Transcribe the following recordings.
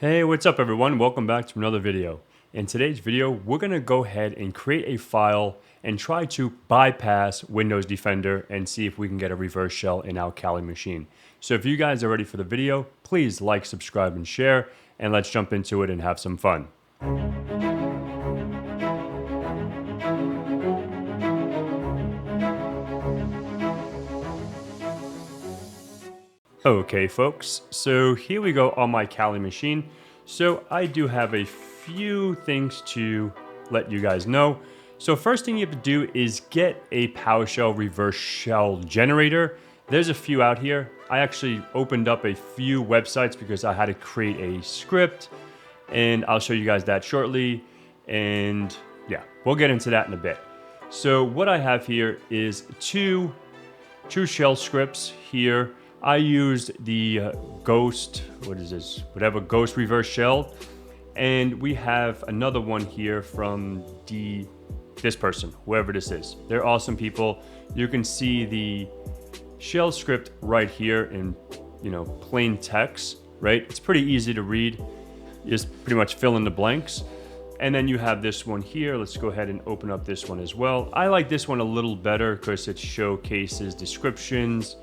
Hey, what's up everyone? Welcome back to another video. In today's video, we're gonna go ahead and create a file and try to bypass Windows Defender and see if we can get a reverse shell in our Kali machine. So if you guys are ready for the video, please like, subscribe, and share, and let's jump into it and have some fun. Okay folks, so here we go on my Kali machine. So I do have a few things to let you guys know. So first thing you have to do is get a PowerShell reverse shell generator. There's a few out here. I actually opened up a few websites because I had to create a script, and I'll show you guys that shortly. And yeah, we'll get into that in a bit. So what I have here is two shell scripts here. I used the Ghost, Ghost reverse shell. And we have another one here from this person, whoever this is. They're awesome people. You can see the shell script right here in, plain text, right? It's pretty easy to read. Just pretty much fill in the blanks. And then you have this one here. Let's go ahead and open up this one as well. I like this one a little better because it showcases descriptions,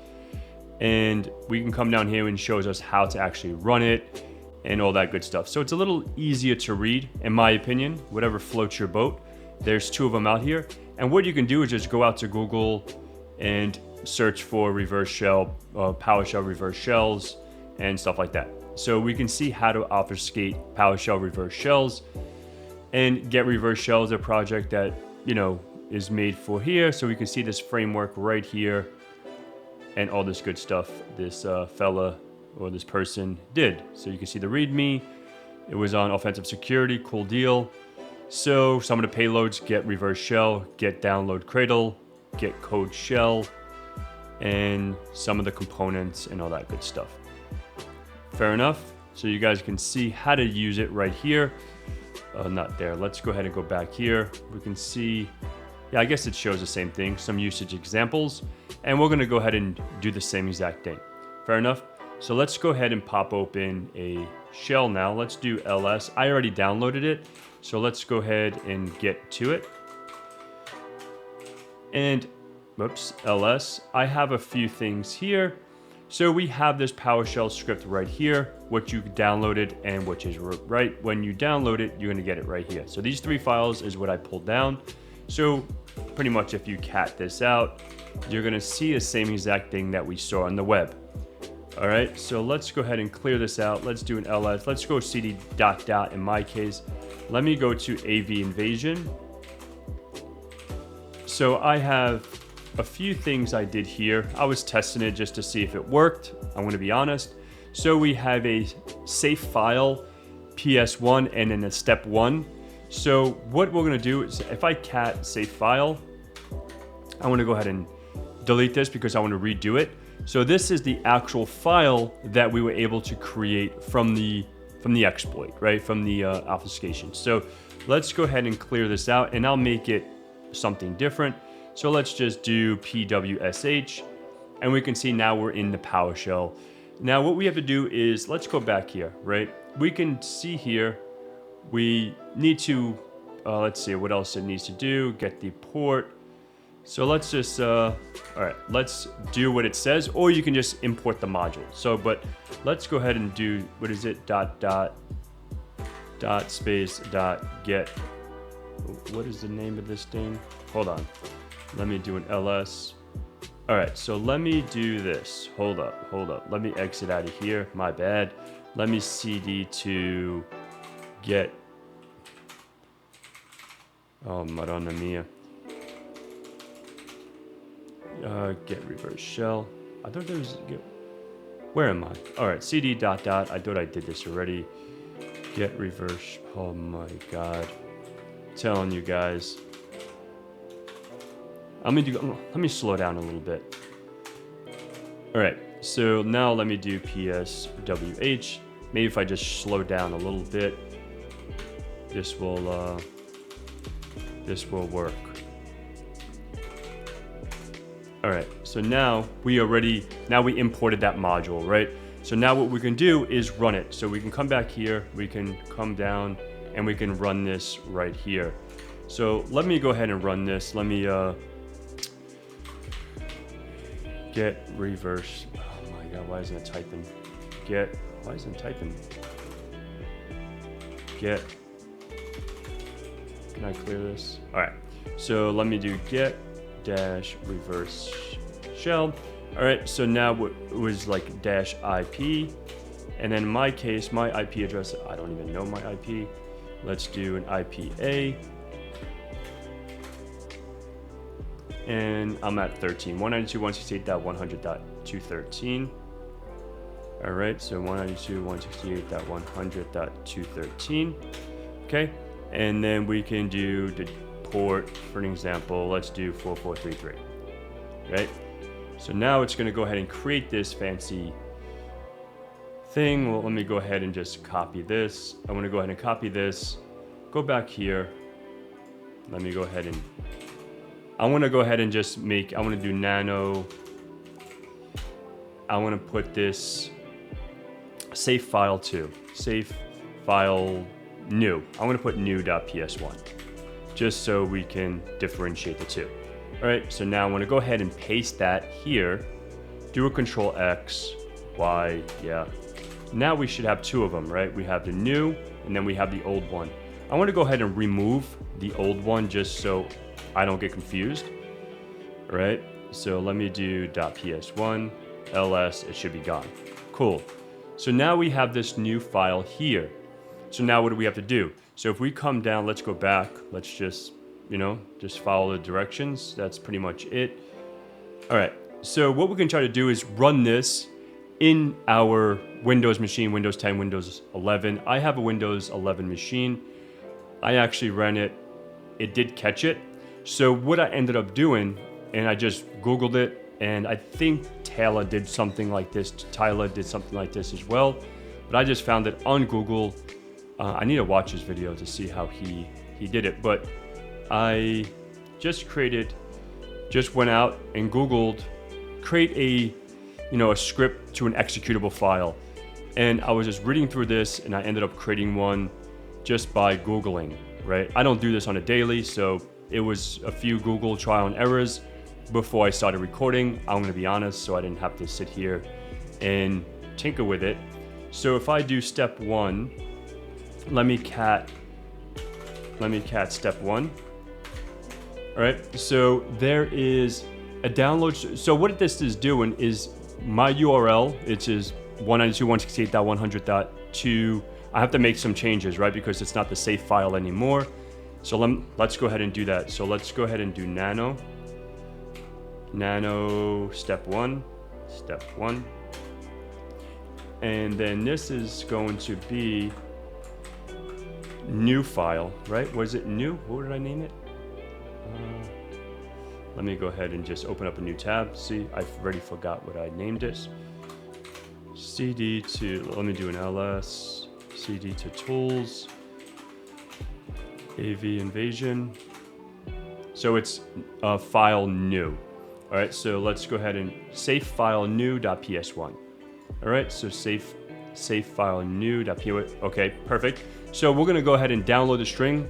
and we can come down here and shows us how to actually run it and all that good stuff. So it's a little easier to read, in my opinion, whatever floats your boat. There's two of them out here. And what you can do is just go out to Google and search for reverse shell, PowerShell reverse shells and stuff like that. So we can see how to obfuscate PowerShell reverse shells, and Get Reverse Shell is a project that, is made for here. So we can see this framework right here and all this good stuff this fella or this person did. So you can see the README. It was on offensive security, cool deal. So some of the payloads: get reverse shell, get download cradle, get code shell, and some of the components and all that good stuff. Fair enough. So you guys can see how to use it right here. Not there. Let's go ahead and go back here. We can see, yeah, I guess it shows the same thing, some usage examples, and we're going to go ahead and do the same exact thing. Fair enough. So let's go ahead and pop open a shell now. Let's do ls. I already downloaded it, so let's go ahead and get to it. And ls. I have a few things here. So we have this PowerShell script right here, what you downloaded and which is right. When you download it, you're going to get it right here. So these three files is what I pulled down. So pretty much if you cat this out, you're going to see the same exact thing that we saw on the web. All right, so let's go ahead and clear this out. Let's do an ls. Let's go cd ... in my case. Let me go to AV invasion. So I have a few things I did here. I was testing it just to see if it worked. I'm going to be honest. So we have a safe file, PS1, and then a step 1. So what we're going to do is, if I cat safe file, I want to go ahead and delete this because I want to redo it. So this is the actual file that we were able to create from the exploit, right? From the obfuscation. So let's go ahead and clear this out, and I'll make it something different. So let's just do pwsh, and we can see now we're in the PowerShell. Now what we have to do is, let's go back here, right? We can see here, we need to, let's see what else it needs to do, get the port. So let's just, all right, let's do what it says, or you can just import the module. So, but let's go ahead and do, what is it, space get, what is the name of this thing? Hold on. Let me do an ls. All right, so let me do this. Hold up. Let me exit out of here. My bad. Let me cd to get. Oh, Madonna mia. Get reverse shell. I thought there was. Where am I? All right, cd ... I thought I did this already. Get reverse. Oh my God. I'm telling you guys. Let me slow down a little bit. All right, so now let me do pswh. Maybe if I just slow down a little bit, this will work. All right, so now we imported that module, right? So now what we can do is run it. So we can come back here, we can come down, and we can run this right here. So let me go ahead and run this. Let me get reverse. Oh my God, why isn't it typing? Why isn't it typing? Can I clear this? All right, so let me do get dash reverse shell. All right, so now it was like dash IP, and then in my case, my IP address, I don't even know my IP. Let's do an IPA, and I'm at 13, 192.168.100.213. All right, so 192.168.100.213. Okay, and then we can do the port, for an example, let's do 4433, right? So now it's gonna go ahead and create this fancy thing. Well, let me go ahead and just copy this. I wanna go ahead and copy this, go back here. Let me go ahead and, I wanna go ahead and just make, I wanna do nano. I wanna put this save file to, save file new. I'm gonna put new.ps1, just so we can differentiate the two. All right, so now I wanna go ahead and paste that here, do a Control X, Y, yeah. Now we should have two of them, right? We have the new, and then we have the old one. I wanna go ahead and remove the old one just so I don't get confused, all right? So let me do .ps1, ls, it should be gone. Cool. So now we have this new file here. So now what do we have to do? So if we come down, let's go back. Let's just, just follow the directions. That's pretty much it. All right, so what we can try to do is run this in our Windows machine, Windows 10, Windows 11. I have a Windows 11 machine. I actually ran it. It did catch it. So what I ended up doing, and I just Googled it, and I think Tyler did something like this as well. But I just found it on Google. I need to watch his video to see how he did it. But I just went out and Googled, create a script to an executable file. And I was just reading through this, and I ended up creating one just by Googling, right? I don't do this on a daily, so it was a few Google trial and errors before I started recording. I'm gonna be honest, so I didn't have to sit here and tinker with it. So if I do step one, let me cat step one. All right, so there is a download. So what this is doing is my URL, it is 192.168.100.2. I have to make some changes, right? Because it's not the save file anymore. So let's go ahead and do that. So let's go ahead and do nano step one, and then this is going to be new file, right? Was it new? What did I name it? Let me go ahead and just open up a new tab. See, I've already forgot what I named it. CD to, let me do an ls, CD to tools, AV invasion. So it's a file new. All right, so let's go ahead and save file new.ps1. All right, so save file new.ps1. Okay, perfect. So we're gonna go ahead and download the string,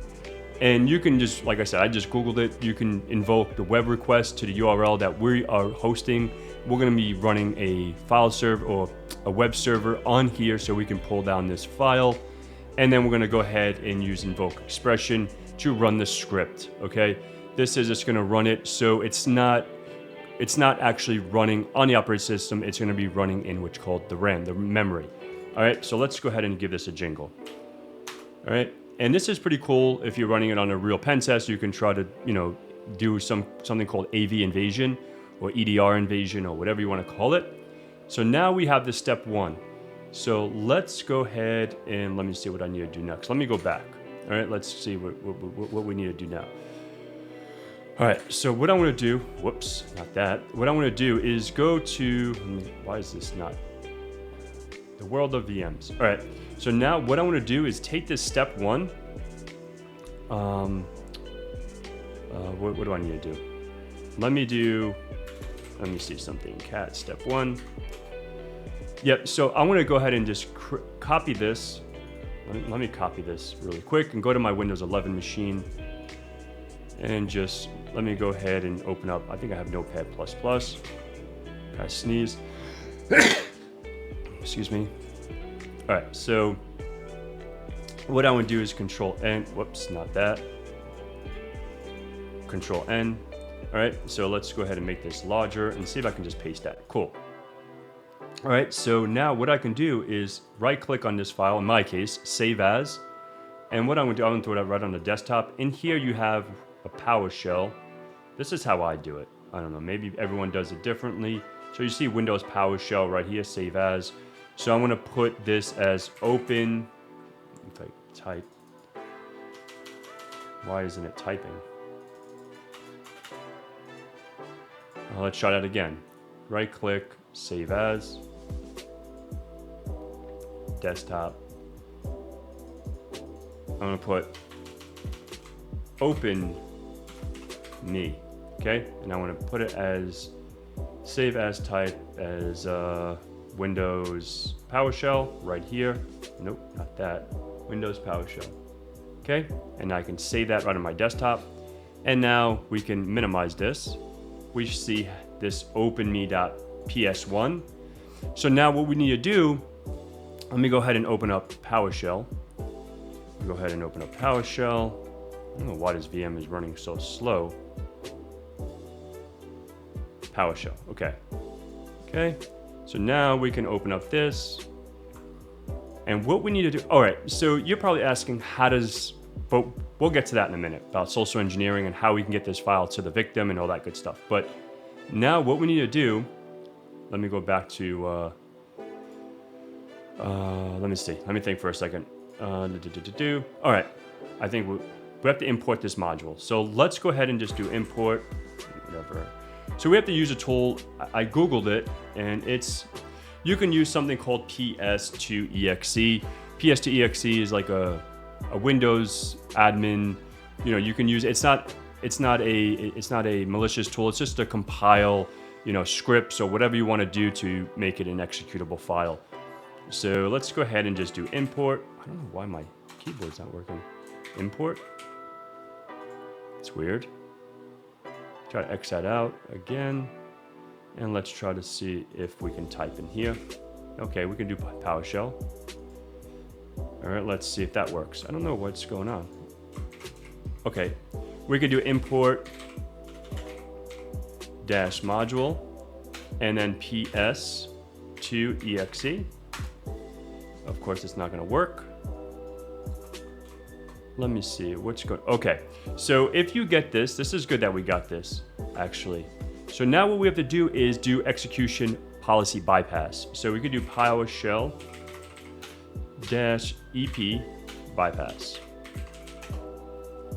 and you can just, like I said, I just Googled it. You can invoke the web request to the URL that we are hosting. We're gonna be running a file server or a web server on here so we can pull down this file. And then we're gonna go ahead and use invoke expression to run the script, okay? This is just gonna run it, so it's not actually running on the operating system. It's gonna be running in what's called the RAM, the memory. All right, so let's go ahead and give this a jingle. All right, and this is pretty cool. If you're running it on a real pen test, you can try to, do something called AV invasion or EDR invasion or whatever you wanna call it. So now we have the step one. So let's go ahead and let me see what I need to do next. Let me go back. All right, let's see what we need to do now. All right, so what I'm gonna do, whoops, not that. What I'm gonna do is go to, why is this not? The world of VMs. All right, so now what I'm gonna do is take this step one. What do I need to do? Let me see something, cat step one. Yep, so I'm gonna go ahead and just copy this. Let me copy this really quick and go to my Windows 11 machine. And just let me go ahead and open up, I think I have Notepad++. I sneeze. Excuse me. All right, so what I want to do is Control N. Whoops, not that. Control N. All right, so let's go ahead and make this larger and see if I can just paste that. Cool. All right, so now what I can do is right click on this file, in my case, save as. And what I'm going to do, I'm going to throw that right on the desktop. In here you have a PowerShell. This is how I do it. I don't know, maybe everyone does it differently. So you see Windows PowerShell right here, save as. So I'm going to put this as open. If I type, why isn't it typing? Let's try that again. Right click, save as, desktop. I'm going to put open me, okay? And I want to put it as save as type as Windows PowerShell right here. Nope, not that. Windows PowerShell. Okay, and I can save that right on my desktop. And now we can minimize this. We see this openme.ps1. So now what we need to do, let me go ahead and open up PowerShell. Go ahead and open up PowerShell. I don't know why this VM is running so slow. PowerShell, okay. Okay, so now we can open up this. And what we need to do, all right, so you're probably asking how does, but we'll get to that in a minute, about social engineering and how we can get this file to the victim and all that good stuff. But now what we need to do, let me go back to, let me see, let me think for a second. All right, I think we have to import this module. So let's go ahead and just do import, whatever. So we have to use a tool. I Googled it, and you can use something called PS2EXE. PS2EXE is like a Windows admin. You know, you can use. It's not a malicious tool. It's just to compile, scripts or whatever you want to do to make it an executable file. So let's go ahead and just do import. I don't know why my keyboard's not working. Import. It's weird. Try to X that out again. And let's try to see if we can type in here. Okay, we can do PowerShell. All right, let's see if that works. I don't know what's going on. Okay, we could do import dash module and then PS2EXE. Of course, it's not going to work. Let me see what's going. Okay, so if you get this, this is good that we got this actually. So now what we have to do is do execution policy bypass. So we could do PowerShell -EP bypass.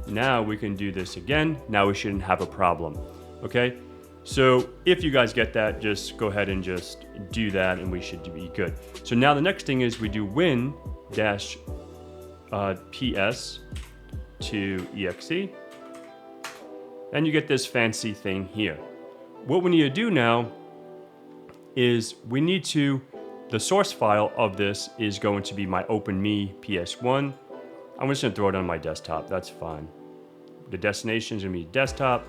Now we can do this again. Now we shouldn't have a problem. Okay, so if you guys get that, just go ahead and just do that and we should be good. So now the next thing is we do win dash PS2EXE, and you get this fancy thing here. What we need to do now is the source file of this is going to be my OpenMe PS1. I'm just gonna throw it on my desktop, that's fine. The destination is gonna be desktop.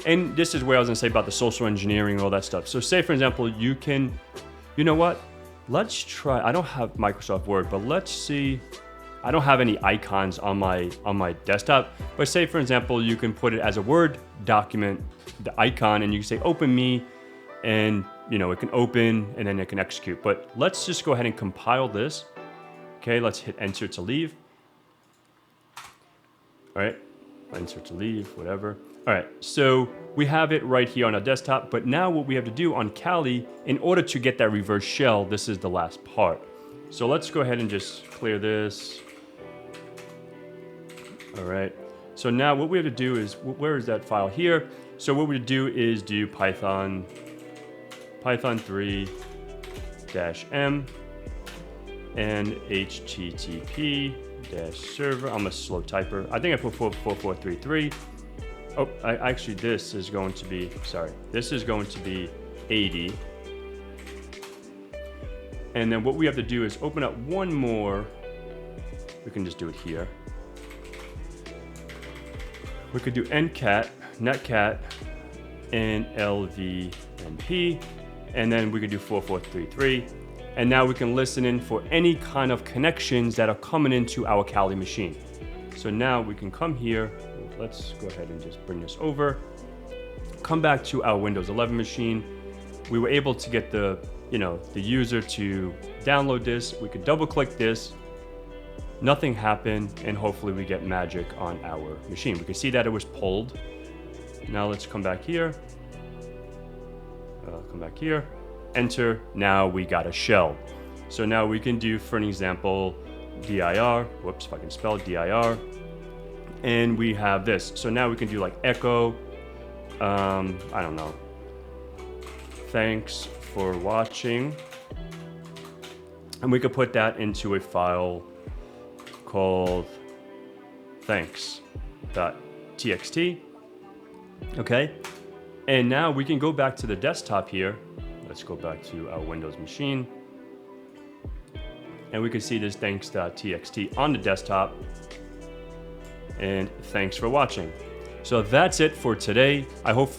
And this is where I was gonna say about the social engineering and all that stuff. So say for example, you know what? Let's try, I don't have Microsoft Word, but let's see. I don't have any icons on my desktop, but say for example, you can put it as a Word document, the icon, and you can say open me, and it can open and then it can execute. But let's just go ahead and compile this. Okay, let's hit enter to leave. All right, enter to leave, whatever. All right, so we have it right here on our desktop, but now what we have to do on Kali, in order to get that reverse shell, this is the last part. So let's go ahead and just clear this. All right, so now what we have to do is, where is that file here? So what we do is do Python 3-m and http-server. I'm a slow typer. I think I put 4433. Oh, actually this is going to be 80. And then what we have to do is open up one more. We can just do it here. We could do ncat, netcat, and LVNP, and then we could do 4433. And now we can listen in for any kind of connections that are coming into our Kali machine. So now we can come here. Let's go ahead and just bring this over. Come back to our Windows 11 machine. We were able to get the user to download this. We could double click this. Nothing happened, and hopefully we get magic on our machine. We can see that it was pulled. Now let's come back here. Enter. Now we got a shell. So now we can do, for an example, dir. Whoops, if I can spell dir. And we have this. So now we can do like echo. I don't know. Thanks for watching. And we could put that into a file called thanks.txt. Okay. And now we can go back to the desktop here. Let's go back to our Windows machine. And we can see this thanks.txt on the desktop. And thanks for watching. So that's it for today. I hope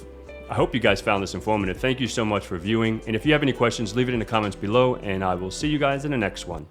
you guys found this informative. Thank you so much for viewing. And if you have any questions, leave it in the comments below, and I will see you guys in the next one.